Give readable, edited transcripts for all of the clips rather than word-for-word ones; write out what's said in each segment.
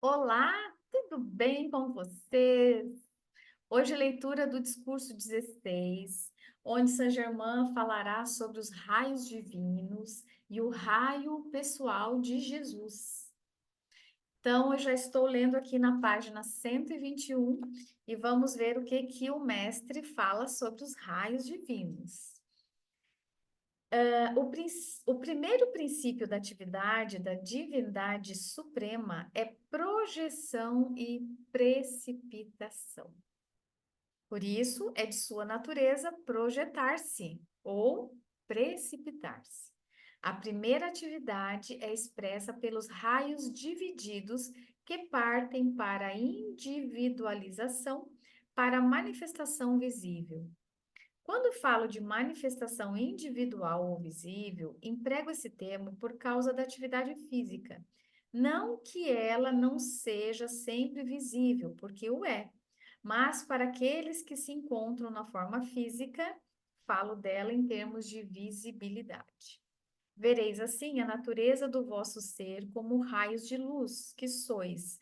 Olá, tudo bem com vocês? Hoje, leitura do discurso 16, onde Saint-Germain falará sobre os raios divinos e o raio pessoal de Jesus. Então, eu já estou lendo aqui na página 121 e vamos ver o que o mestre fala sobre os raios divinos. O primeiro princípio da atividade da divindade suprema é projeção e precipitação. Por isso, é de sua natureza projetar-se ou precipitar-se. A primeira atividade é expressa pelos raios divididos que partem para a individualização, para a manifestação visível. Quando falo de manifestação individual ou visível, emprego esse termo por causa da atividade física. Não que ela não seja sempre visível, porque o é, mas para aqueles que se encontram na forma física, falo dela em termos de visibilidade. Vereis assim a natureza do vosso ser como raios de luz que sois,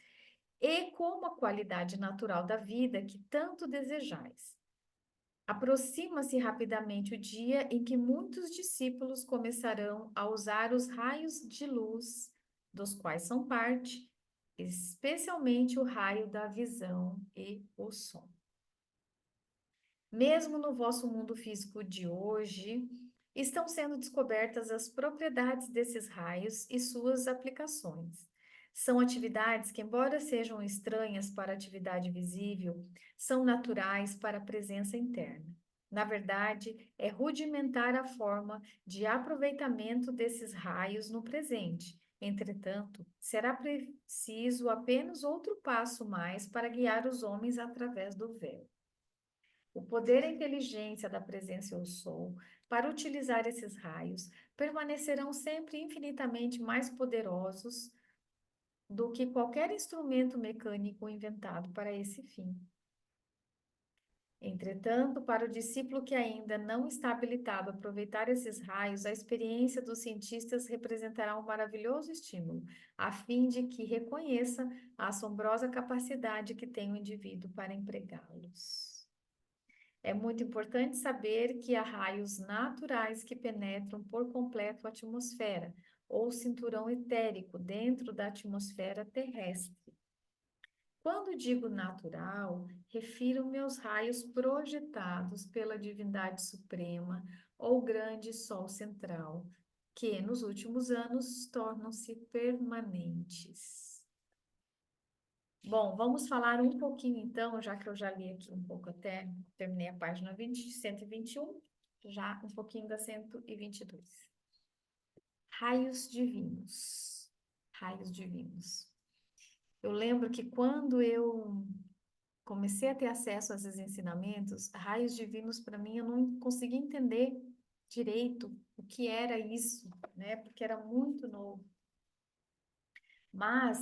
e como a qualidade natural da vida que tanto desejais. Aproxima-se rapidamente o dia em que muitos discípulos começarão a usar os raios de luz, dos quais são parte, especialmente o raio da visão e o som. Mesmo no vosso mundo físico de hoje, estão sendo descobertas as propriedades desses raios e suas aplicações. São atividades que, embora sejam estranhas para a atividade visível, são naturais para a presença interna. Na verdade, é rudimentar a forma de aproveitamento desses raios no presente. Entretanto, será preciso apenas outro passo mais para guiar os homens através do véu. O poder e a inteligência da presença eu sou, para utilizar esses raios, permanecerão sempre infinitamente mais poderosos do que qualquer instrumento mecânico inventado para esse fim. Entretanto, para o discípulo que ainda não está habilitado a aproveitar esses raios, a experiência dos cientistas representará um maravilhoso estímulo, a fim de que reconheça a assombrosa capacidade que tem o indivíduo para empregá-los. É muito importante saber que há raios naturais que penetram por completo a atmosfera, ou cinturão etérico dentro da atmosfera terrestre. Quando digo natural, refiro-me aos raios projetados pela divindade suprema ou grande sol central, que nos últimos anos tornam-se permanentes. Bom, vamos falar um pouquinho então, já que eu já li aqui um pouco até, terminei a página 121, já um pouquinho da 122. Raios divinos. Raios divinos. Eu lembro que quando eu comecei a ter acesso a esses ensinamentos, raios divinos, para mim, eu não conseguia entender direito o que era isso, né? Porque era muito novo. Mas,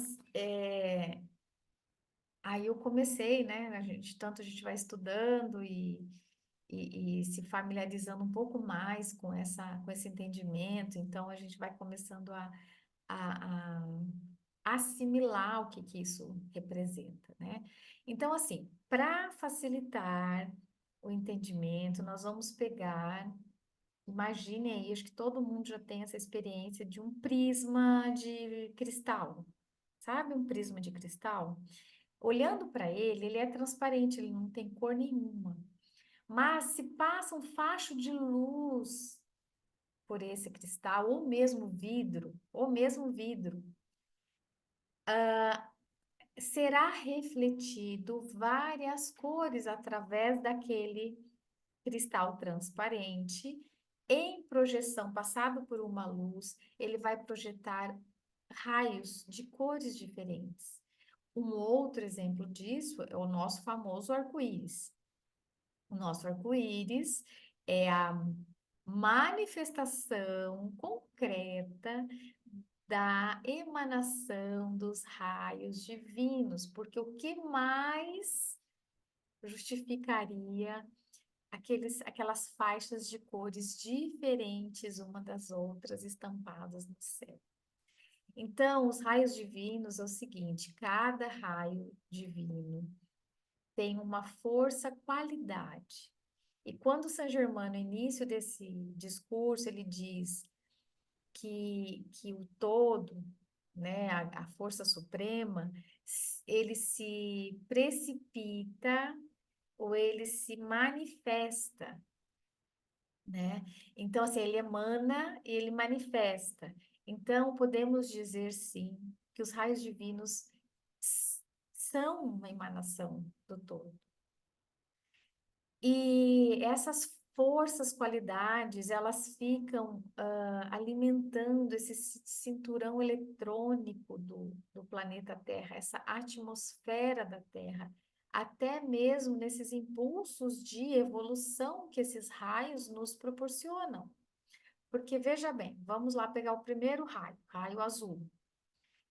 aí eu comecei, né? A gente vai estudando e se familiarizando um pouco mais com esse entendimento, então a gente vai começando a assimilar o que isso representa, né? Então, assim, para facilitar o entendimento, nós vamos pegar, imagine aí, acho que todo mundo já tem essa experiência de um prisma de cristal, sabe? Um prisma de cristal. Olhando para ele, ele é transparente, ele não tem cor nenhuma. Mas se passa um facho de luz por esse cristal, ou mesmo vidro, será refletido várias cores através daquele cristal transparente. Em projeção, passado por uma luz, ele vai projetar raios de cores diferentes. Um outro exemplo disso é o nosso famoso arco-íris. O nosso arco-íris é a manifestação concreta da emanação dos raios divinos, porque o que mais justificaria aquelas faixas de cores diferentes uma das outras estampadas no céu? Então, os raios divinos é o seguinte: cada raio divino tem uma força qualidade. E quando Saint Germain, no início desse discurso, ele diz que o todo, né, a força suprema, ele se precipita ou ele se manifesta, né? Então, assim, ele emana e ele manifesta. Então, podemos dizer, sim, que os raios divinos são uma emanação do todo. E essas forças, qualidades, elas ficam alimentando esse cinturão eletrônico do planeta Terra, essa atmosfera da Terra, até mesmo nesses impulsos de evolução que esses raios nos proporcionam. Porque veja bem, vamos lá pegar o primeiro raio, raio azul.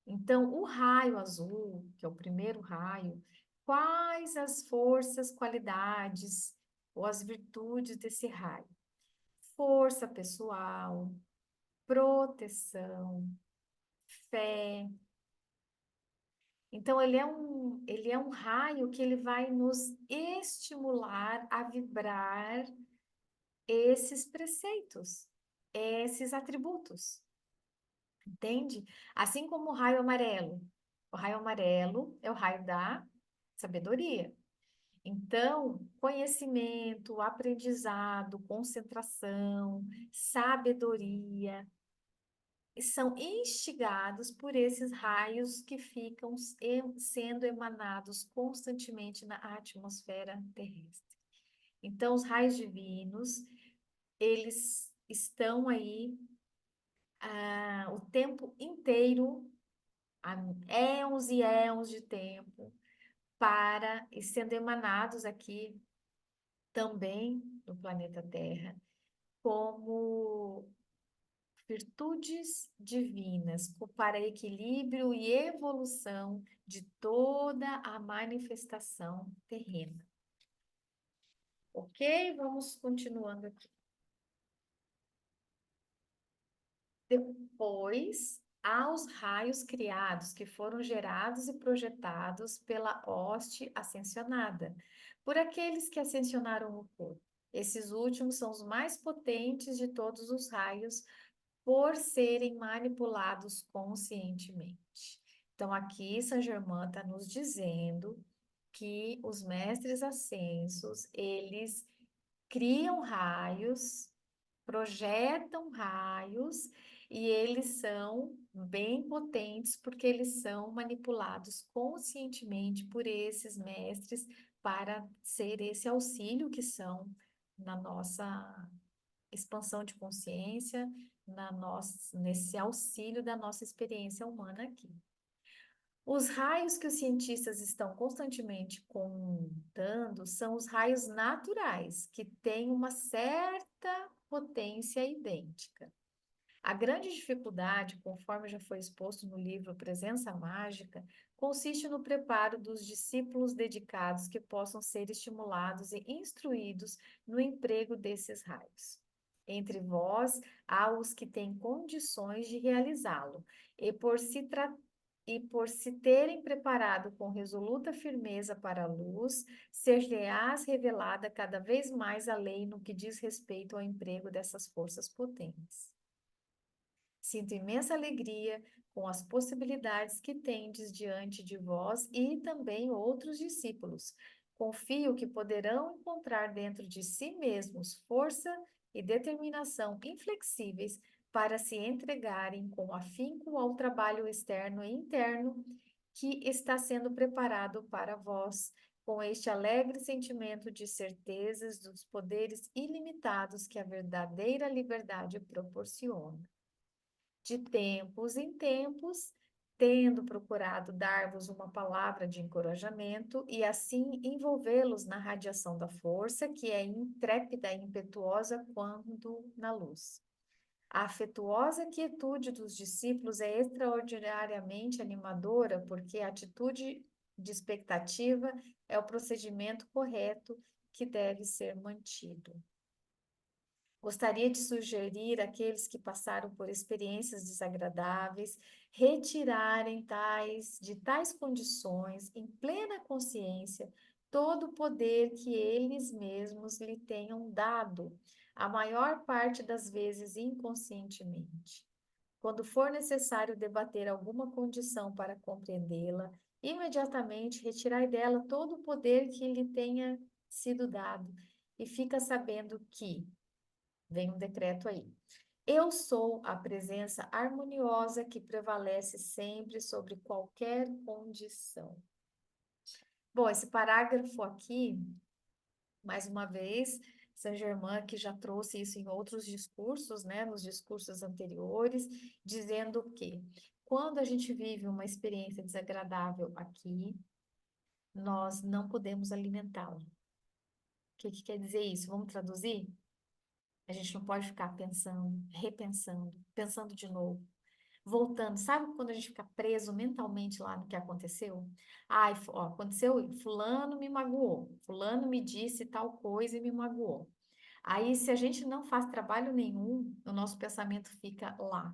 Então, o raio azul, que é o primeiro raio, quais as forças, qualidades ou as virtudes desse raio? Força pessoal, proteção, fé. Então, ele é um raio que ele vai nos estimular a vibrar esses preceitos, esses atributos. Entende? Assim como o raio amarelo. O raio amarelo é o raio da sabedoria. Então, conhecimento, aprendizado, concentração, sabedoria são instigados por esses raios que ficam sendo emanados constantemente na atmosfera terrestre. Então, os raios divinos, eles estão aí o tempo inteiro, há éons e éons de tempo, para e sendo emanados aqui também no planeta Terra, como virtudes divinas para equilíbrio e evolução de toda a manifestação terrena. Ok? Vamos continuando aqui. Depois, há os raios criados, que foram gerados e projetados pela hoste ascensionada, por aqueles que ascensionaram o corpo. Esses últimos são os mais potentes de todos os raios, por serem manipulados conscientemente. Então, aqui Saint Germain está nos dizendo que os mestres ascensos, eles criam raios, projetam raios, e eles são bem potentes porque eles são manipulados conscientemente por esses mestres para ser esse auxílio que são na nossa expansão de consciência, nesse auxílio da nossa experiência humana aqui. Os raios que os cientistas estão constantemente contando são os raios naturais, que têm uma certa potência idêntica. A grande dificuldade, conforme já foi exposto no livro Presença Mágica, consiste no preparo dos discípulos dedicados que possam ser estimulados e instruídos no emprego desses raios. Entre vós, há os que têm condições de realizá-lo, e por se terem preparado com resoluta firmeza para a luz, ser-lhe-ás revelada cada vez mais a lei no que diz respeito ao emprego dessas forças potentes. Sinto imensa alegria com as possibilidades que tendes diante de vós e também outros discípulos. Confio que poderão encontrar dentro de si mesmos força e determinação inflexíveis para se entregarem com afinco ao trabalho externo e interno que está sendo preparado para vós, com este alegre sentimento de certezas dos poderes ilimitados que a verdadeira liberdade proporciona. De tempos em tempos, tendo procurado dar-vos uma palavra de encorajamento e assim envolvê-los na radiação da força, que é intrépida e impetuosa quando na luz. A afetuosa quietude dos discípulos é extraordinariamente animadora, porque a atitude de expectativa é o procedimento correto que deve ser mantido. Gostaria de sugerir àqueles que passaram por experiências desagradáveis retirarem de tais condições, em plena consciência, todo o poder que eles mesmos lhe tenham dado, a maior parte das vezes inconscientemente. Quando for necessário debater alguma condição para compreendê-la, imediatamente retirai dela todo o poder que lhe tenha sido dado, e fica sabendo que, vem um decreto aí, eu sou a presença harmoniosa que prevalece sempre sobre qualquer condição. Bom, esse parágrafo aqui, mais uma vez, Saint-Germain que já trouxe isso em outros discursos, né, nos discursos anteriores, dizendo que quando a gente vive uma experiência desagradável aqui, nós não podemos alimentá-la. O que que quer dizer isso? Vamos traduzir? A gente não pode ficar pensando, repensando, pensando de novo, voltando. Sabe quando a gente fica preso mentalmente lá no que aconteceu? Ai, ó, aconteceu, fulano me magoou, fulano me disse tal coisa e me magoou. Aí, se a gente não faz trabalho nenhum, o nosso pensamento fica lá.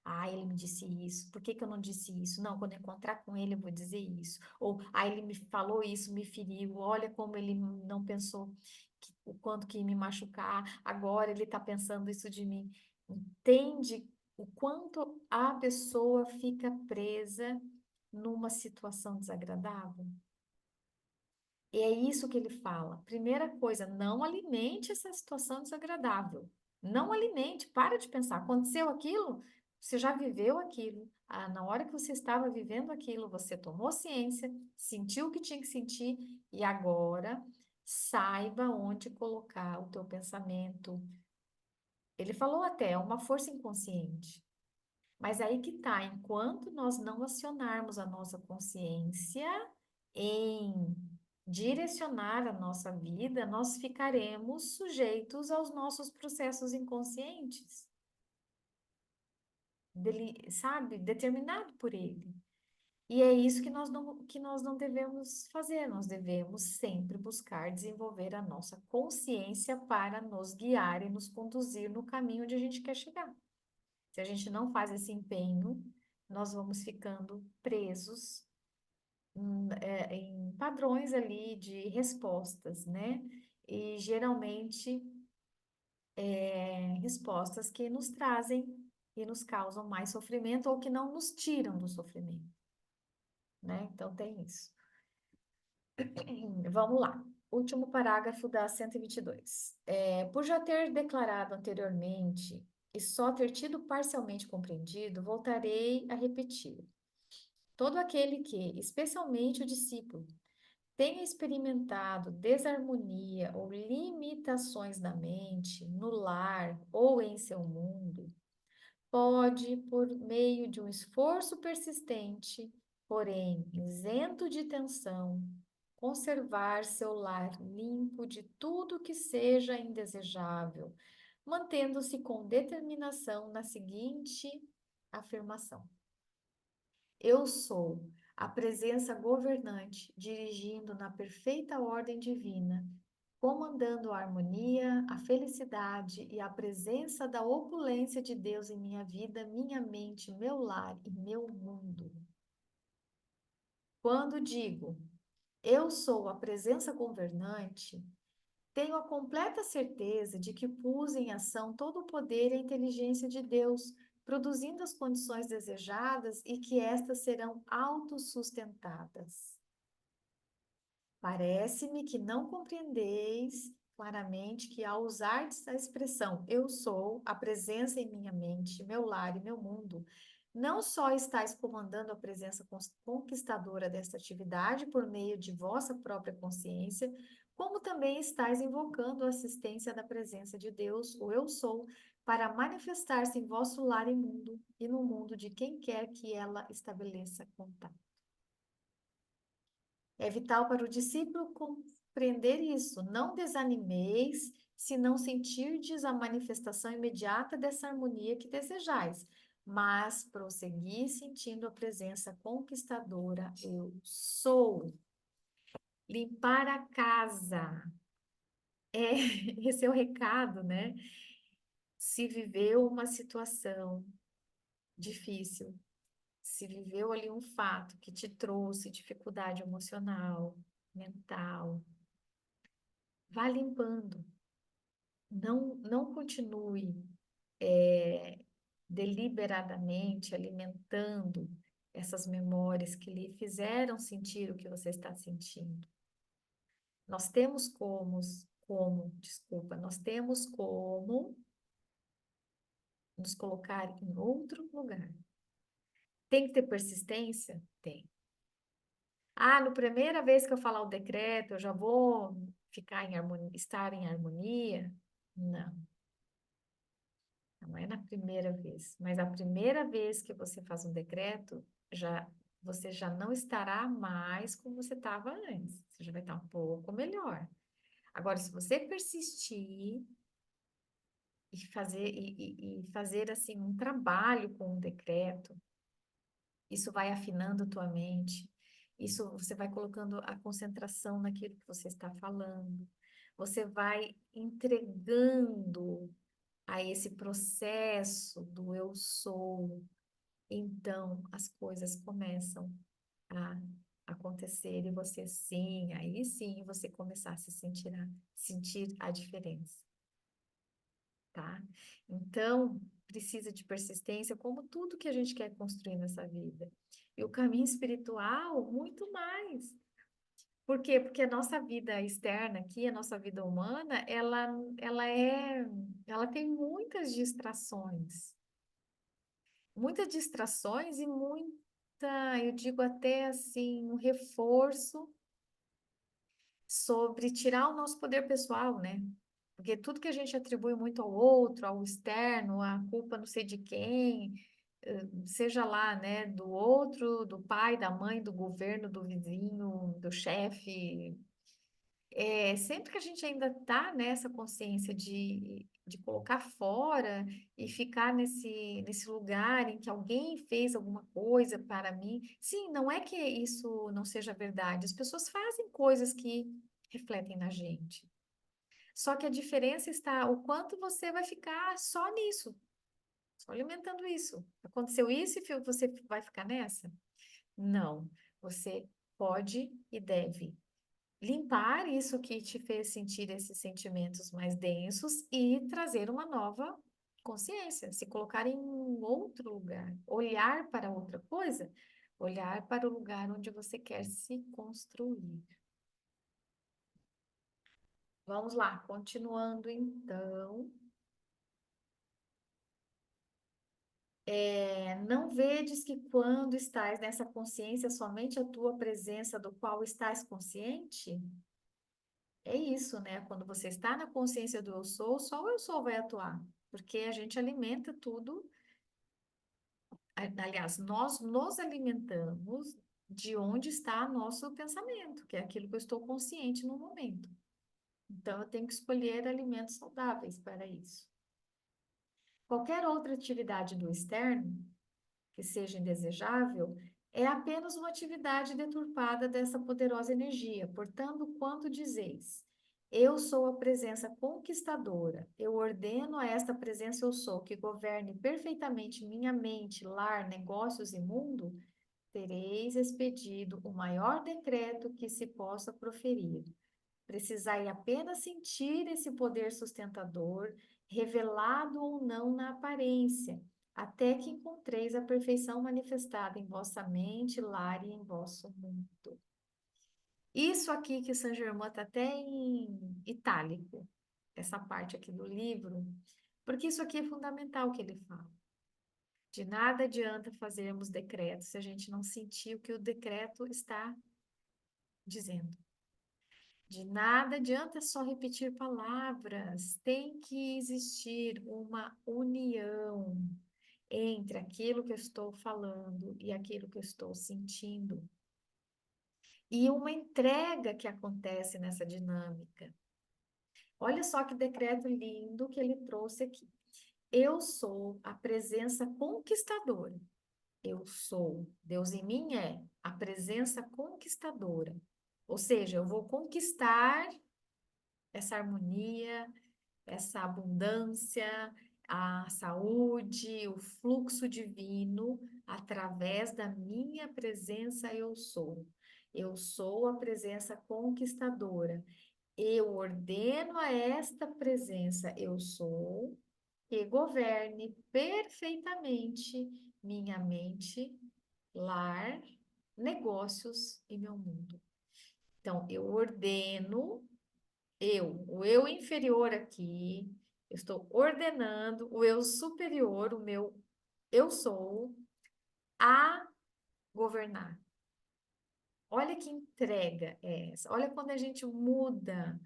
Ah, ele me disse isso. Por que que eu não disse isso? Não, quando eu encontrar com ele, eu vou dizer isso. Ou, ah, ele me falou isso, me feriu. Olha como ele não pensou o quanto que ia me machucar. Agora ele está pensando isso de mim. Entende o quanto a pessoa fica presa numa situação desagradável? E é isso que ele fala. Primeira coisa, não alimente essa situação desagradável. Não alimente, para de pensar. Aconteceu aquilo, você já viveu aquilo. Ah, na hora que você estava vivendo aquilo, você tomou ciência, sentiu o que tinha que sentir e agora saiba onde colocar o teu pensamento. Ele falou até, é uma força inconsciente. Mas aí que tá, enquanto nós não acionarmos a nossa consciência em direcionar a nossa vida, nós ficaremos sujeitos aos nossos processos inconscientes, dele, sabe, determinado por ele. E é isso que nós não devemos fazer, nós devemos sempre buscar desenvolver a nossa consciência para nos guiar e nos conduzir no caminho onde a gente quer chegar. Se a gente não faz esse empenho, nós vamos ficando presos em padrões ali de respostas, né? E geralmente respostas que nos trazem e nos causam mais sofrimento ou que não nos tiram do sofrimento, né? Então tem isso. Vamos lá. Último parágrafo da 122. Por já ter declarado anteriormente e só ter tido parcialmente compreendido, voltarei a repetir. Todo aquele que, especialmente o discípulo, tenha experimentado desarmonia ou limitações na mente, no lar ou em seu mundo, pode, por meio de um esforço persistente, porém isento de tensão, conservar seu lar limpo de tudo que seja indesejável, mantendo-se com determinação na seguinte afirmação: eu sou a presença governante, dirigindo na perfeita ordem divina, comandando a harmonia, a felicidade e a presença da opulência de Deus em minha vida, minha mente, meu lar e meu mundo. Quando digo eu sou a presença governante, tenho a completa certeza de que pus em ação todo o poder e a inteligência de Deus, produzindo as condições desejadas e que estas serão autossustentadas. Parece-me que não compreendeis claramente que ao usar a expressão eu sou, a presença em minha mente, meu lar e meu mundo, não só estáis comandando a presença conquistadora desta atividade por meio de vossa própria consciência, como também estáis invocando a assistência da presença de Deus, o eu sou, para manifestar-se em vosso lar e mundo e no mundo de quem quer que ela estabeleça contato. É vital para o discípulo compreender isso. Não desanimeis se não sentirdes a manifestação imediata dessa harmonia que desejais, mas prossegui sentindo a presença conquistadora. Eu sou. Limpar a casa. É, esse é o recado, né? Se viveu uma situação difícil, se viveu ali um fato que te trouxe dificuldade emocional, mental, vá limpando. Não continue deliberadamente alimentando essas memórias que lhe fizeram sentir o que você está sentindo. Nós temos nós temos como nos colocar em outro lugar. Tem que ter persistência? Tem. Ah, na primeira vez que eu falar o decreto, eu já vou ficar em harmonia, estar em harmonia? Não, não é na primeira vez. Mas a primeira vez que você faz um decreto, você já não estará mais como você estava antes. Você já vai estar um pouco melhor. Agora, se você persistir e fazer assim um trabalho com o decreto, isso vai afinando a tua mente. Isso você vai colocando a concentração naquilo que você está falando. Você vai entregando a esse processo do eu sou. Então, as coisas começam a acontecer e você sim, aí sim você começar a sentir a diferença, tá? Então, precisa de persistência, como tudo que a gente quer construir nessa vida. E o caminho espiritual, muito mais. Por quê? Porque a nossa vida externa aqui, a nossa vida humana, ela tem muitas distrações e eu digo até assim, um reforço sobre tirar o nosso poder pessoal, né? Porque tudo que a gente atribui muito ao outro, ao externo, a culpa não sei de quem, seja lá, né, do outro, do pai, da mãe, do governo, do vizinho, do chefe, sempre que a gente ainda está nessa consciência de colocar fora e ficar nesse lugar em que alguém fez alguma coisa para mim, sim, não é que isso não seja verdade, as pessoas fazem coisas que refletem na gente. Só que a diferença está o quanto você vai ficar só nisso, só alimentando isso. Aconteceu isso e você vai ficar nessa? Não, você pode e deve limpar isso que te fez sentir esses sentimentos mais densos e trazer uma nova consciência, se colocar em um outro lugar, olhar para outra coisa, olhar para o lugar onde você quer se construir. Vamos lá, continuando então. Não vedes que quando estás nessa consciência, somente a tua presença do qual estás consciente? É isso, né? Quando você está na consciência do eu sou, só o eu sou vai atuar, porque a gente alimenta tudo. Aliás, nós nos alimentamos de onde está nosso pensamento, que é aquilo que eu estou consciente no momento. Então, eu tenho que escolher alimentos saudáveis para isso. Qualquer outra atividade do externo que seja indesejável é apenas uma atividade deturpada dessa poderosa energia. Portanto, quando dizeis, eu sou a presença conquistadora, eu ordeno a esta presença eu sou que governe perfeitamente minha mente, lar, negócios e mundo, tereis expedido o maior decreto que se possa proferir. Precisai apenas sentir esse poder sustentador, revelado ou não na aparência, até que encontreis a perfeição manifestada em vossa mente, lar e em vosso mundo. Isso aqui que Saint Germain está até em itálico, essa parte aqui do livro, porque isso aqui é fundamental que ele fala. De nada adianta fazermos decretos se a gente não sentir o que o decreto está dizendo. De nada adianta só repetir palavras, tem que existir uma união entre aquilo que eu estou falando e aquilo que eu estou sentindo. E uma entrega que acontece nessa dinâmica. Olha só que decreto lindo que ele trouxe aqui. Eu sou a presença conquistadora. Eu sou. Deus em mim é a presença conquistadora. Ou seja, eu vou conquistar essa harmonia, essa abundância, a saúde, o fluxo divino através da minha presença eu sou. Eu sou a presença conquistadora. Eu ordeno a esta presença eu sou que governe perfeitamente minha mente, lar, negócios e meu mundo. Então, eu ordeno o eu inferior aqui, eu estou ordenando o eu superior, o meu eu sou, a governar. Olha que entrega é essa. Olha quando a gente muda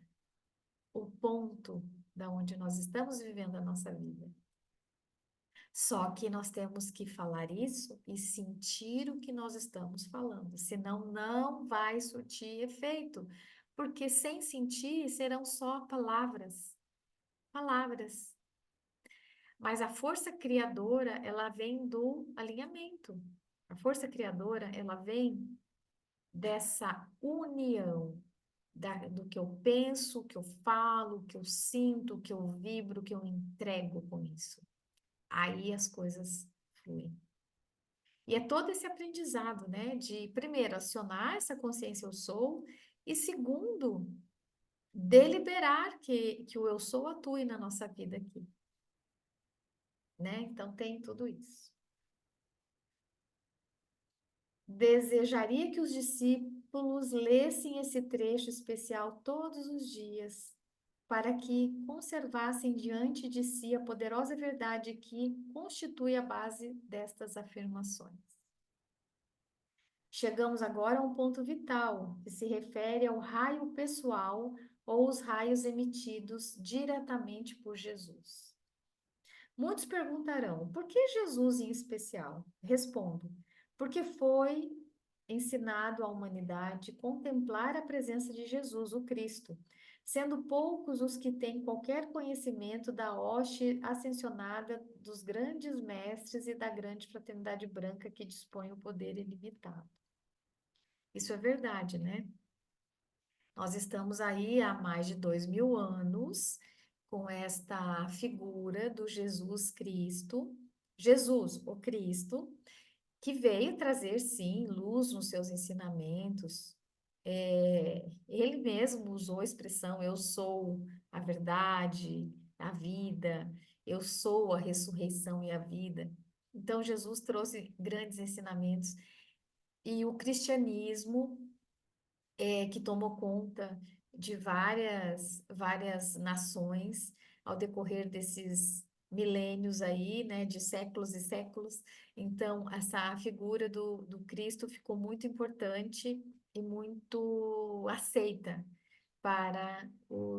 o ponto da onde nós estamos vivendo a nossa vida. Só que nós temos que falar isso e sentir o que nós estamos falando, senão não vai surtir efeito, porque sem sentir serão só palavras, palavras. Mas a força criadora, ela vem do alinhamento. A força criadora, ela vem dessa união do que eu penso, o que eu falo, o que eu sinto, o que eu vibro, o que eu entrego com isso. Aí as coisas fluem. E é todo esse aprendizado, né? De, primeiro, acionar essa consciência eu sou, e segundo, deliberar que o eu sou atue na nossa vida aqui, né? Então tem tudo isso. Desejaria que os discípulos lessem esse trecho especial todos os dias, para que conservassem diante de si a poderosa verdade que constitui a base destas afirmações. Chegamos agora a um ponto vital, que se refere ao raio pessoal ou os raios emitidos diretamente por Jesus. Muitos perguntarão, por que Jesus em especial? Respondo, porque foi ensinado à humanidade contemplar a presença de Jesus, o Cristo, sendo poucos os que têm qualquer conhecimento da hoste ascensionada dos grandes mestres e da grande fraternidade branca que dispõe o poder ilimitado. Isso é verdade, né? Nós estamos aí há mais de 2000 anos com esta figura do Jesus Cristo, Jesus, o Cristo, que veio trazer, sim, luz nos seus ensinamentos. Ele mesmo usou a expressão: Eu sou a verdade, a vida, eu sou a ressurreição e a vida. Então, Jesus trouxe grandes ensinamentos e o cristianismo que tomou conta de várias nações ao decorrer desses milênios aí, né, de séculos e séculos. Então, essa figura do Cristo ficou muito importante e muito aceita para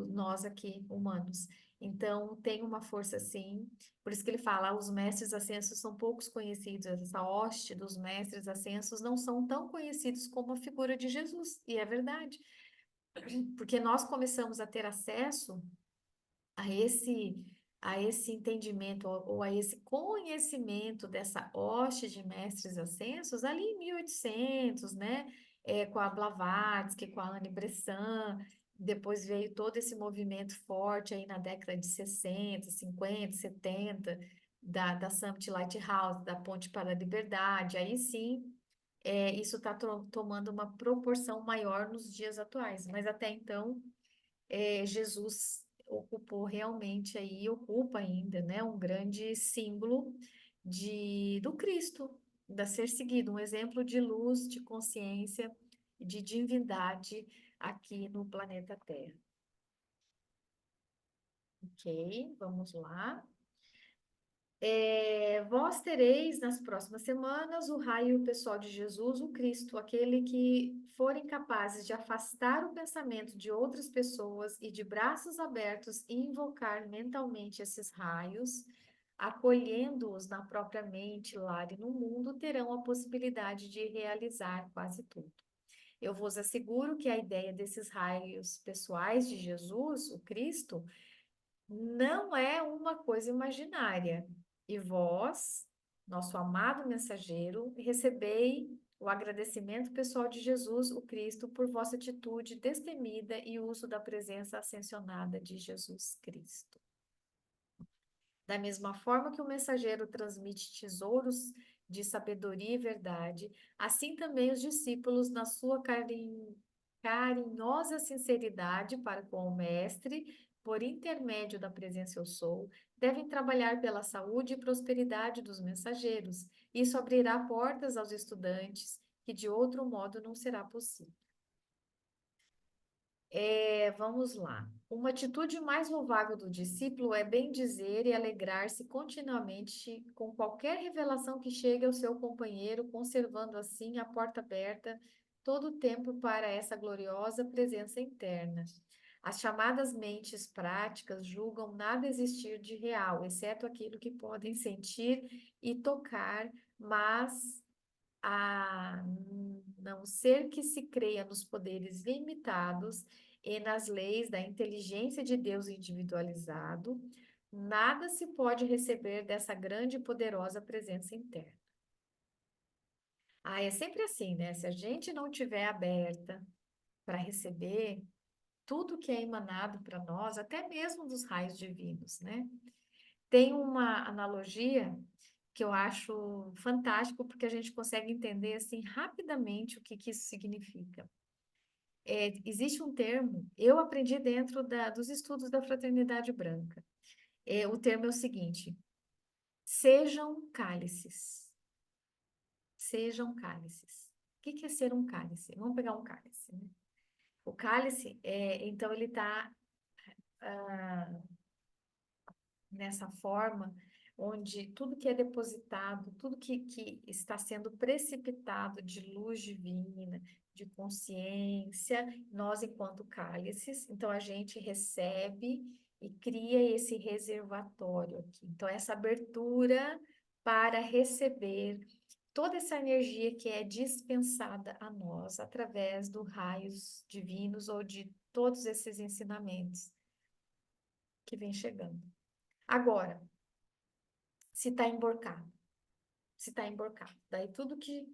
nós aqui, humanos. Então, tem uma força sim, por isso que ele fala, os mestres ascensos são poucos conhecidos, essa hoste dos mestres ascensos não são tão conhecidos como a figura de Jesus, e é verdade, porque nós começamos a ter acesso a esse entendimento ou a esse conhecimento dessa hoste de mestres ascensos ali em 1800, né? Com a Blavatsky, com a Anne Besant, depois veio todo esse movimento forte aí na década de 60, 50, 70, da Summit Lighthouse, da Ponte para a Liberdade, aí sim, isso está tomando uma proporção maior nos dias atuais, mas até então Jesus ocupou realmente aí, ocupa ainda, né, um grande símbolo do Cristo, da ser seguido, um exemplo de luz, de consciência, de divindade aqui no planeta Terra. Ok, vamos lá. Vós tereis nas próximas semanas o raio pessoal de Jesus, o Cristo, aquele que forem capazes de afastar o pensamento de outras pessoas e de braços abertos invocar mentalmente esses raios, acolhendo-os na própria mente, lar e no mundo, terão a possibilidade de realizar quase tudo. Eu vos asseguro que a ideia desses raios pessoais de Jesus, o Cristo, não é uma coisa imaginária. E vós, nosso amado mensageiro, recebei o agradecimento pessoal de Jesus, o Cristo, por vossa atitude destemida e uso da presença ascensionada de Jesus Cristo. Da mesma forma que o mensageiro transmite tesouros de sabedoria e verdade, assim também os discípulos, na sua carinhosa sinceridade para com o Mestre, por intermédio da presença eu sou, devem trabalhar pela saúde e prosperidade dos mensageiros. Isso abrirá portas aos estudantes, que de outro modo não será possível. Vamos lá. Uma atitude mais louvável do discípulo é bem dizer e alegrar-se continuamente com qualquer revelação que chegue ao seu companheiro, conservando assim a porta aberta todo o tempo para essa gloriosa presença interna. As chamadas mentes práticas julgam nada existir de real, exceto aquilo que podem sentir e tocar, mas a não ser que se creia nos poderes limitados e nas leis da inteligência de Deus individualizado, nada se pode receber dessa grande e poderosa presença interna. É sempre assim, né? Se a gente não tiver aberta para receber tudo que é emanado para nós, até mesmo dos raios divinos, né? Tem uma analogia que eu acho fantástico, porque a gente consegue entender assim rapidamente o que que isso significa. Existe um termo, eu aprendi dentro dos estudos da Fraternidade Branca. O termo é o seguinte: sejam cálices. Sejam cálices. O que que é ser um cálice? Vamos pegar um cálice, né? O cálice, então, ele está nessa forma onde tudo que é depositado, tudo que está sendo precipitado de luz divina, de consciência, nós, enquanto cálices, então a gente recebe e cria esse reservatório aqui. Então, essa abertura para receber toda essa energia que é dispensada a nós através dos raios divinos ou de todos esses ensinamentos que vem chegando. Agora, se está emborcado, se está emborcado. Daí tudo que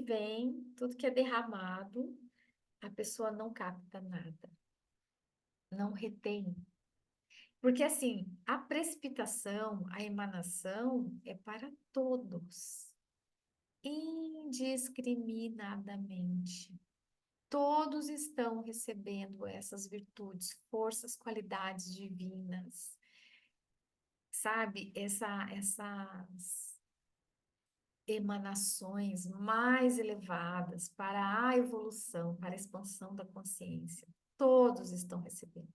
vem, tudo que é derramado, a pessoa não capta nada, não retém. Porque assim, a precipitação, a emanação é para todos, indiscriminadamente. Todos estão recebendo essas virtudes, forças, qualidades divinas, sabe? Essas emanações mais elevadas para a evolução, para a expansão da consciência. Todos estão recebendo.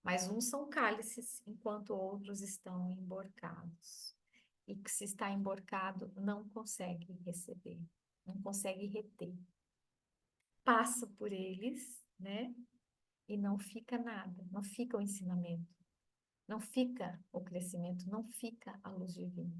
Mas uns são cálices, enquanto outros estão emborcados. E que se está emborcado, não consegue receber, não consegue reter. Passa por eles, né? E não fica nada, não fica o ensinamento, não fica o crescimento, não fica a luz divina.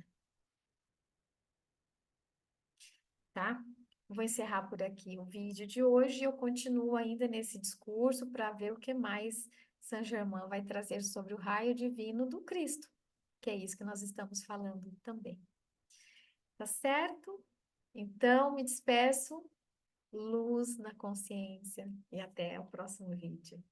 Tá? Vou encerrar por aqui o vídeo de hoje. Eu continuo ainda nesse discurso para ver o que mais Saint Germain vai trazer sobre o raio divino do Cristo, que é isso que nós estamos falando também. Tá certo? Então, me despeço, luz na consciência e até o próximo vídeo.